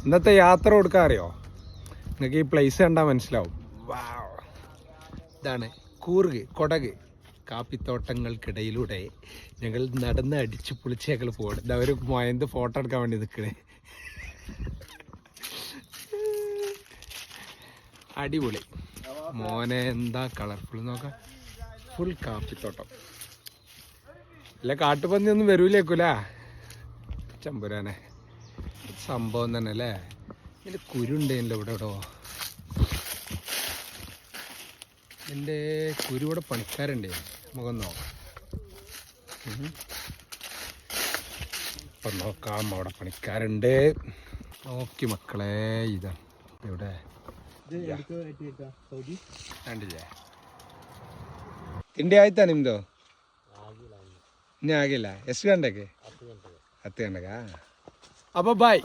ഇന്നത്തെ യാത്ര കൊടുക്കാൻ അറിയോ? നിങ്ങൾക്ക് ഈ പ്ലേസ് കണ്ടാൽ മനസ്സിലാവും. ഇതാണ് കൂർഗ് കൊടക്. കാപ്പിത്തോട്ടങ്ങൾക്കിടയിലൂടെ ഞങ്ങൾ നടന്ന് അടിച്ച് പൊളിച്ച് ഞങ്ങൾ പോകണം. ഇതാ ഒരു മൊയന്ത് ഫോട്ടോ എടുക്കാൻ വേണ്ടി നിൽക്കണേ. അടിപൊളി മോനെ, എന്താ കളർഫുൾ നോക്കാം. ഫുൾ കാപ്പിത്തോട്ടം. അല്ല കാട്ടുപന്നി ഒന്നും വരൂലേക്കൂല. ചമ്പുരാനെ സംഭവം തന്നെ അല്ലേ. ഇതിൻ്റെ കുരുണ്ടല്ലോ ഇവിടെ ഇവിടോ. എൻ്റെ കുരുവിടെ പണിക്കാരുണ്ടേ. മുഖം നോക്കാം. ഇപ്പം നോക്കാം, അവിടെ പണിക്കാരുണ്ട്. നോക്കി മക്കളെ, ഇതാ ഇവിടെ കണ്ടില്ലേ. ತಿಂಡಿ ಆಯ್ತಾ ನಿಮ್ಮದು? ಇನ್ನೂ ಆಗಿಲ್ಲ. ಎಷ್ಟು ಗಂಟೆಗೆ? 10 ಗಂಟೆಗೆ. ಅಪ್ಪ ಬಾಯ್.